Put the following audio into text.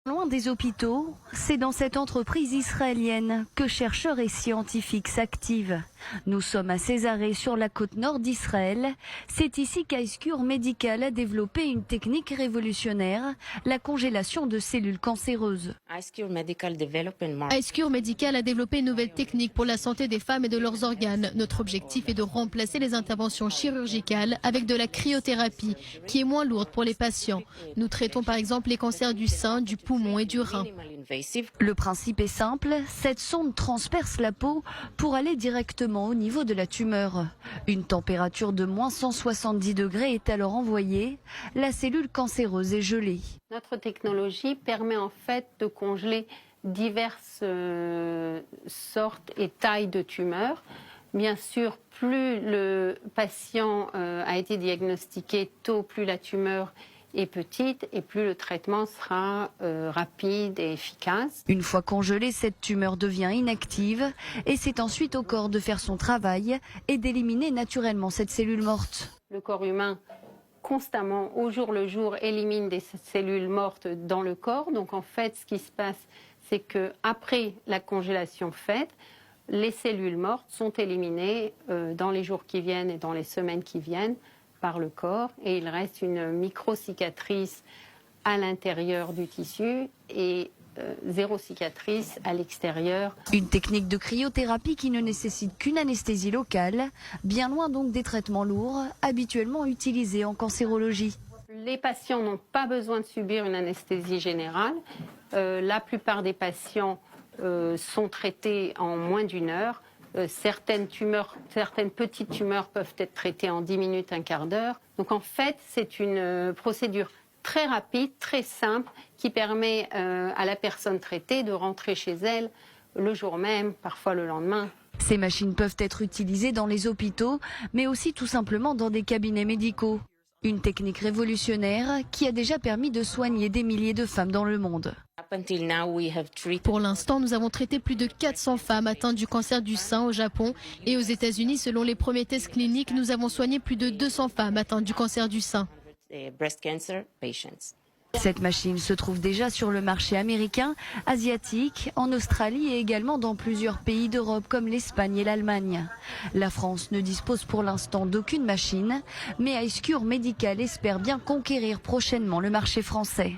Loin des hôpitaux, c'est dans cette entreprise israélienne que chercheurs et scientifiques s'activent. Nous sommes à Césarée, sur la côte nord d'Israël. C'est ici qu'Icecore Medical a développé une technique révolutionnaire, la congélation de cellules cancéreuses. Icecore Medical a développé une nouvelle technique pour la santé des femmes et de leurs organes. Notre objectif est de remplacer les interventions chirurgicales avec de la cryothérapie, qui est moins lourde pour les patients. Nous traitons par exemple les cancers du sein, du poumon et du rein. Le principe est simple, cette sonde transperce la peau pour aller directement au niveau de la tumeur. Une température de moins 170 degrés est alors envoyée. La cellule cancéreuse est gelée. Notre technologie permet en fait de congeler diverses sortes et tailles de tumeurs. Bien sûr, plus le patient a été diagnostiqué tôt, plus la tumeur est petite et plus le traitement sera rapide et efficace. Une fois congelée, cette tumeur devient inactive et c'est ensuite au corps de faire son travail et d'éliminer naturellement cette cellule morte. Le corps humain, constamment, au jour le jour, élimine des cellules mortes dans le corps. Donc en fait, ce qui se passe, c'est qu'après la congélation faite, les cellules mortes sont éliminées dans les jours qui viennent et dans les semaines qui viennent par le corps, et il reste une micro-cicatrice à l'intérieur du tissu et zéro cicatrice à l'extérieur. Une technique de cryothérapie qui ne nécessite qu'une anesthésie locale, bien loin donc des traitements lourds habituellement utilisés en cancérologie. Les patients n'ont pas besoin de subir une anesthésie générale. La plupart des patients sont traités en moins d'une heure. Certaines petites tumeurs peuvent être traitées en 10 minutes, un quart d'heure. Donc en fait, c'est une procédure très rapide, très simple, qui permet à la personne traitée de rentrer chez elle le jour même, parfois le lendemain. Ces machines peuvent être utilisées dans les hôpitaux, mais aussi tout simplement dans des cabinets médicaux. Une technique révolutionnaire qui a déjà permis de soigner des milliers de femmes dans le monde. Pour l'instant, nous avons traité plus de 400 femmes atteintes du cancer du sein au Japon et aux États-Unis. Selon les premiers tests cliniques, nous avons soigné plus de 200 femmes atteintes du cancer du sein. Cette machine se trouve déjà sur le marché américain, asiatique, en Australie et également dans plusieurs pays d'Europe comme l'Espagne et l'Allemagne. La France ne dispose pour l'instant d'aucune machine, mais Icecore Medical espère bien conquérir prochainement le marché français.